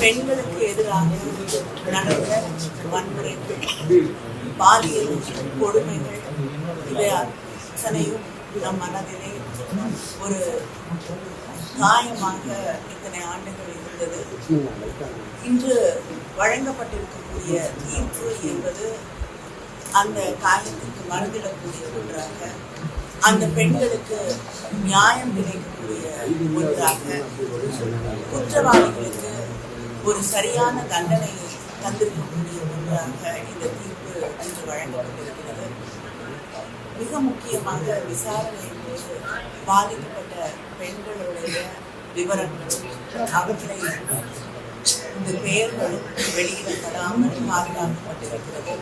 பெண்களுக்கு எதிராக நடந்த வன்முறைகள், பாலியல் கொடுமைகள் இவை அத்தனையும் நம் மனதிலே ஒரு காயமாக இத்தனை ஆண்டுகள் இருந்தது. இன்று வழங்கப்பட்டிருக்கக்கூடிய தீர்ப்பு என்பது அந்த காயத்திற்கு மருந்திடக்கூடிய ஒன்றாக, அந்த பெண்களுக்கு நியாயம் கிடைக்கக்கூடிய ஒன்றாக, குற்றவாளிகளுக்கு ஒரு சரியான தண்டனையை தந்திருக்கக்கூடிய ஒன்றாக இந்த தீர்ப்பு இன்று வழங்கப்பட்டிருக்கிறது. மிக முக்கியமாக விசாரணையின் போது பாதிக்கப்பட்ட பெண்களுடைய விவரங்களும் அவர்களை இந்த பெயர்களும் வெளியிடப்படாமல் பாதுகாக்கப்பட்டிருக்கிறது.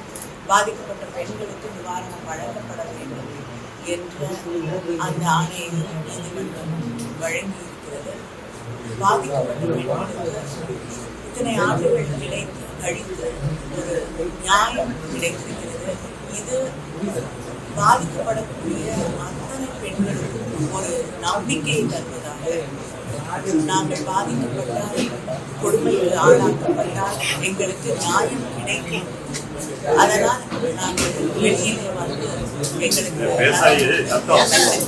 பாதிக்கப்பட்ட பெண்களுக்கு நிவாரணம் வழங்கப்பட வேண்டும் என்ற அந்த ஆணையை நீதிமன்றம் வழங்கி இருக்கிறது. பாதிக்கப்பட்ட பெண்களுக்கு இத்தனை ஆண்டுகள் கழித்து ஒரு நியாயம் கிடைத்திருக்கிறது. இது பாதிக்கப்படக்கூடிய அத்தனை பெண்களுக்கும் ஒரு நம்பிக்கையை தருவதாக, நாங்கள் பாதிக்கப்பட்டால், கொடுமைக்கு ஆளாக்கப்பட்டால் எங்களுக்கு நியாயம் கிடைக்கும், அதனால் நாங்கள் வெளியிலே வந்து எங்களுக்கு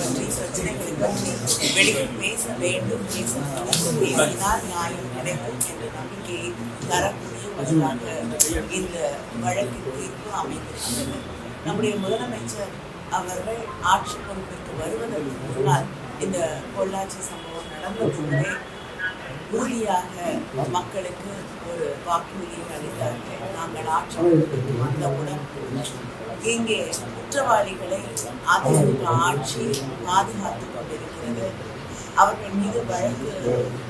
பற்றி பிரச்சனைகளை பற்றி வெளியில் பேச வேண்டும், பேசினால் நியாயம் கிடைக்கும் என்ற நம்பிக்கையை தரக்கூடிய ஒன்றாக இந்த வழக்கின் தீர்ப்பு அமைந்திருக்கிறது. நம்முடைய முதலமைச்சர் அவர்கள் ஆட்சி பொறுப்பிற்கு வருவதற்கு முன்னால் இந்த பொள்ளாச்சி சம்பவம் நடந்ததுமே உறுதியாக மக்களுக்கு ஒரு வாக்குறுதியை அளித்தார்கள். நாங்கள் ஆட்சி பொறுப்பிற்கு வந்தவுடன் இங்கே குற்றவாளிகளை அதிமுக ஆட்சி பாதுகாத்துக் கொண்டிருக்கிறது. அவர்கள் மீது வழக்கு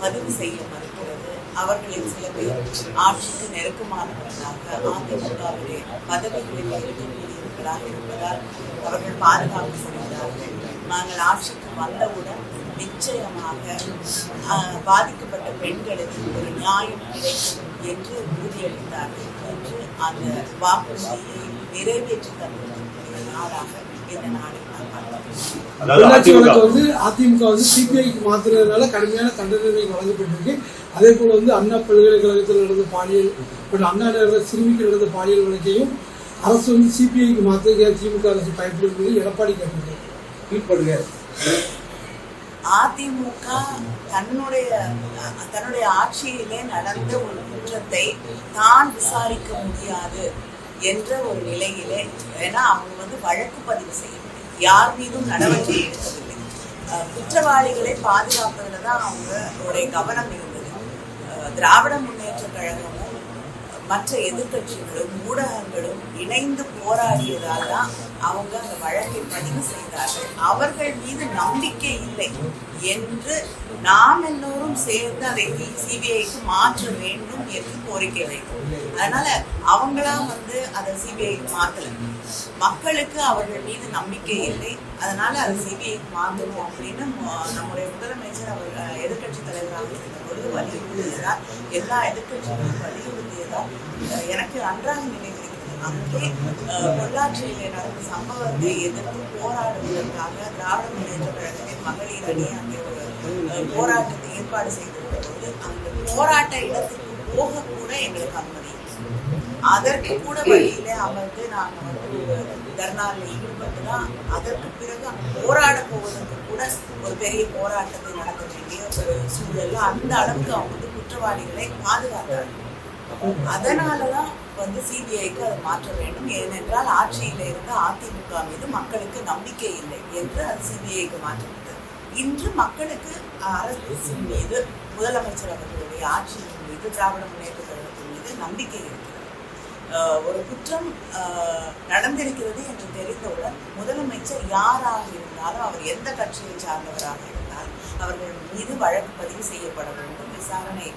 பதிவு செய்ய மறுக்கிறது. அவர்களின் சில பேர் ஆட்சிக்கு நெருக்கமானவர்களாக அதிமுகவிலே பதவிகளில் இருக்கக்கூடியவர்களாக இருப்பதால் அவர்கள் பாதுகாப்பு செய்கிறார்கள். நாங்கள் ஆட்சிக்கு வந்தவுடன் நிச்சயமாக பாதிக்கப்பட்ட பெண்களுக்கு ஒரு நியாயம் கிடைக்கும் என்று உறுதியளித்தார்கள் என்று அந்த வாக்குறுதியை நிறைவேற்றி தந்திருக்கக்கூடிய நாடாக இந்த நாடை பொள்ளாச்சி வழக்கு வந்து அதிமுக வந்து சிபிஐக்கு மாத்துறதுனால கடுமையான தண்டனை வழங்கப்பட்டிருக்கு. அதே போல வந்து அண்ணா பல்கலைக்கழகத்தில் நடந்த பாலியல் அண்ணா சிறுமிக்கு நடந்த பாலியல் வழக்கையும் அரசு வந்து சிபிஐக்கு மாற்ற திமுக அரசு பயன்படுத்தி எடப்பாடி கேட்படுங்க. அதிமுக தன்னுடைய ஆட்சியிலே நடந்த ஒரு குற்றத்தை தான் விசாரிக்க முடியாது என்ற ஒரு நிலையிலே, ஏன்னா அவங்க வந்து வழக்கு பதிவு செய்யவில்லை, யார் மீதும் நடவடிக்கை எடுக்கவில்லை, குற்றவாளிகளை பாதுகாப்பதில் தான் அவங்களுடைய கவனம் இருந்தது. திராவிட முன்னேற்ற கழகமும் மற்ற எதிர்கட்சிகளும் ஊடகங்களும் இணைந்து போராடியதால் தான் அவங்க அந்த வழக்கை பதிவு செய்தார்கள். அவர்கள் மீது நம்பிக்கை இல்லை என்று நாம் எல்லோரும் சேர்ந்து அதை சிபிஐக்கு மாற்ற வேண்டும் என்று கோரிக்கை வைத்தோம். அதனால அவங்களா வந்து அதை சிபிஐக்கு மாற்றல. மக்களுக்கு அவர்கள் மீது நம்பிக்கை இல்லை, அதனால அதை சிபிஐக்கு மாற்றணும் அப்படின்னு நம்முடைய முதலமைச்சர் அவர் எதிர்கட்சி தலைவராக இருந்த பொழுது வலியுறுத்தியதால், எல்லா எதிர்கட்சிகளும் வலியுறுத்தியதால் எனக்கு நன்றாக நினைவிருக்கிறது. அங்கே பொள்ளாச்சியிலே நடந்த சம்பவத்தை எதிர்த்து போராடுவதற்காக திராவிட முன்னேற்ற கழகத்தின் மகளிர் அணி அங்கே ஒரு போராட்டத்தை ஏற்பாடு செய்திருந்த போது அந்த போராட்ட இடத்துக்கு போக கூட எங்களுக்கு அனுமதி, அதற்கு கூட வழியிலே அமர்ந்து நாங்கள் வந்து தர்ணாவில் ஈடுபட்டுதான் அதற்கு பிறகு போராட போவதற்கு கூட ஒரு பெரிய போராட்டத்தை நடத்த வேண்டிய ஒரு சூழல். அந்த அளவுக்கு அவங்க வந்து குற்றவாளிகளை பாதுகாத்தார்கள். அதனாலதான் வந்து சிபிஐக்கு அதை மாற்ற வேண்டும். ஏனென்றால் ஆட்சியில இருந்த அதிமுக மீது மக்களுக்கு நம்பிக்கை இல்லை என்று அது சிபிஐக்கு மாற்றப்பட்டது. இன்று மக்களுக்கு அரசு மீது, முதலமைச்சர் அவர்களுடைய ஆட்சியின் மீது, திராவிட முன்னேற்ற கழகத்தின் மீது நம்பிக்கை இருக்கிறது. ஒரு குற்றம் நடந்திருக்கிறது என்று தெரிந்தவுடன் முதலமைச்சர் யாராக இருந்தாலும், அவர் எந்த கட்சியை சார்ந்தவராக இருந்தாலும், அவர்கள் மீது வழக்கு பதிவு செய்யப்பட வேண்டும், விசாரணை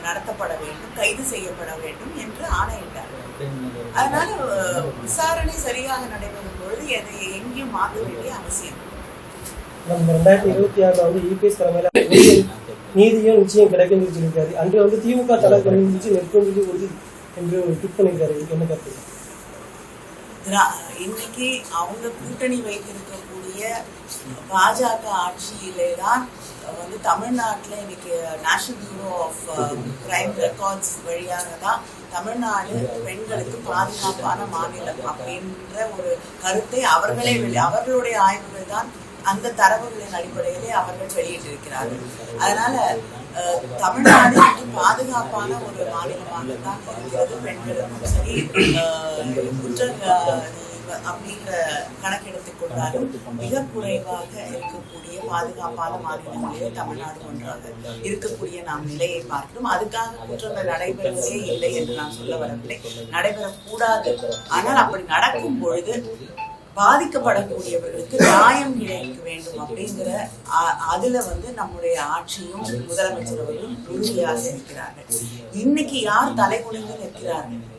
நடத்தப்பட வேண்டும், கைது செய்யப்பட வேண்டும் என்று ஆணையிட்டார். அதனால விசாரணை சரியாக நடைபெறும் பொழுது எதை எங்கேயும் மாற்ற வேண்டிய அவசியம். 2026 இபிஎஸ் தலைமையில நீதியும் நிச்சயம் கிடைக்கும் சொல்லியிருக்காரு. அன்று வந்து திமுக தலைவர் நிற்கும் உறுதி என்று ட்வீட் பண்ணியிருக்காரு. என்ன கருத்து? இன்னைக்கு அவங்க கூட்டணி வைத்திருக்கக்கூடிய இருக்கக்கூடிய பாஜக ஆட்சியிலே தான் வந்து தமிழ்நாட்டில் இன்னைக்கு national bureau of crime records வழியாக தான் தமிழ்நாடு பெண்களுக்கு பாதுகாப்பான மாநிலம் அப்படின்ற ஒரு கருத்தை அவர்களுடைய ஆய்வுகள் தான் அந்த தரவுகளின் அடிப்படையிலே அவர்கள் வெளியிட்டிருக்கிறார்கள். அதனால தமிழ்நாடு பாதுகாப்பான ஒரு மாநிலமாக தான் இருக்கிறது. பெண்களுக்கும் சரி குற்ற அப்படிங்கிற கணக்கெடுத்துக் கொண்டாலும் மிக குறைவாக இருக்கக்கூடிய பாதுகாப்பான மாநிலங்களிலே தமிழ்நாடு ஒன்றாக இருக்கக்கூடிய நாம் நிலையை பார்க்கிறோம். அதுக்காக குற்றங்கள் நடைபெறுவதே இல்லை என்று நான் சொல்ல வரவில்லை, நடைபெறக்கூடாது. ஆனால் அப்படி நடக்கும் பொழுது பாதிக்கப்படக்கூடியவர்களுக்கு நியாயம் கிடைக்க வேண்டும் அப்படிங்கிற அதுல வந்து நம்முடைய ஆட்சியும் முதலமைச்சர் அவர்களும் உறுதியாக இருக்கிறார்கள். இன்னைக்கு யார் தலைகுனிந்து நிற்கிறார்கள்,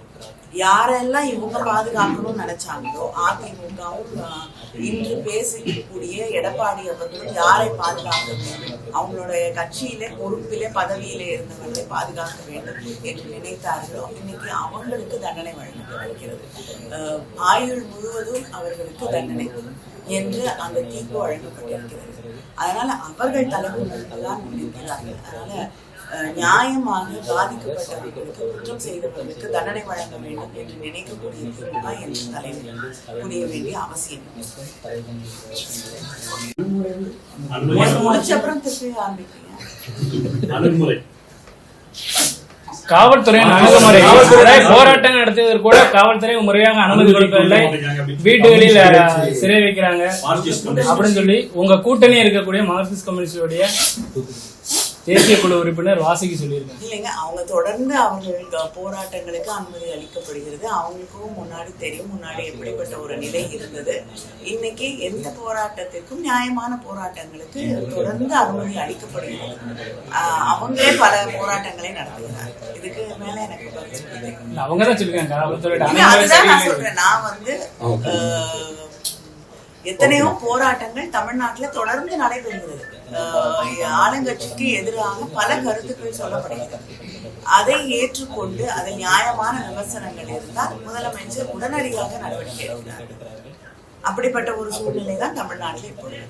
யாரெல்லாம் இவங்க பாதுகாக்கணும்னு நினைச்சாங்களோ அதிமுகவும் இன்று பேசக்கூடிய எடப்பாடி அவர்களும் யாரை பாதுகாக்க வேண்டும், அவங்களுடைய கட்சியிலே பொறுப்பிலே பதவியிலே இருந்தவர்களை பாதுகாக்க வேண்டும் என்று நினைத்தார்களோ இன்னைக்கு அவங்களுக்கு தண்டனை வழங்கப்படுகிறது. ஆயுள் முழுவதும் அவர்களுக்கு தண்டனை என்று அந்த தீர்ப்பு வழங்கப்பட்டிருக்கிறது. அதனால அவர்கள் தலைமுறைதான் நிற்கிறார்கள். அதனால நியாயமாக பாதிக்கப்பட்டவர்களுக்கு குற்றம் செய்தவர்களுக்கு தண்டனை வழங்க வேண்டும் என்று நினைக்கக்கூடிய திமுக என்று தலைவர் புரிய வேண்டிய அவசியம். முடிச்ச அப்புறம் திருப்பி ஆரம்பிக்கிறீங்க. காவல்துறையின் அணுகுமுறை போராட்டங்கள் நடத்துவதற்கு கூட காவல்துறை முறையாக அனுமதி கொடுக்கவில்லை, வீட்டுகளில் சிறை வைக்கிறாங்க அப்படின்னு சொல்லி உங்க கூட்டணி இருக்கக்கூடிய மார்க்சிஸ்ட் கம்யூனிஸ்டுடைய தேசிய குழு உறுப்பினர் வாசிக்கு சொல்லியிருக்காங்க. இல்லைங்க, அவங்க தொடர்ந்து அவர்கள் போராட்டங்களுக்கு அனுமதி அளிக்கப்படுகிறது. அவங்களுக்கும் முன்னாடி தெரியும் முன்னாடி எப்படிப்பட்ட ஒரு நிலை இருந்தது. இன்னைக்கு எந்த போராட்டத்திற்கும் நியாயமான போராட்டங்களுக்கு தொடர்ந்து அனுமதி அளிக்கப்படுகிறது. அவங்களே பல போராட்டங்களை நடத்துகிறார்கள். இதுக்கு மேல எனக்கு அவங்கதான் சொல்லிருக்காங்க. அதுதான் நான் சொல்றேன். நான் வந்து எத்தனையோ போராட்டங்கள் தமிழ்நாட்டுல தொடர்ந்து நடைபெறுகிறது. ஆளுங்கட்சிக்கு எதிராக பல கருத்துக்கள் சொல்லப்படுகிறது. அதை ஏற்றுக்கொண்டு அதில் நியாயமான விமர்சனங்கள் இருந்தால் முதலமைச்சர் உடனடியாக நடவடிக்கை எடுக்கிறார். அப்படிப்பட்ட ஒரு சூழ்நிலை தான் தமிழ்நாட்டில் இப்பொழுது.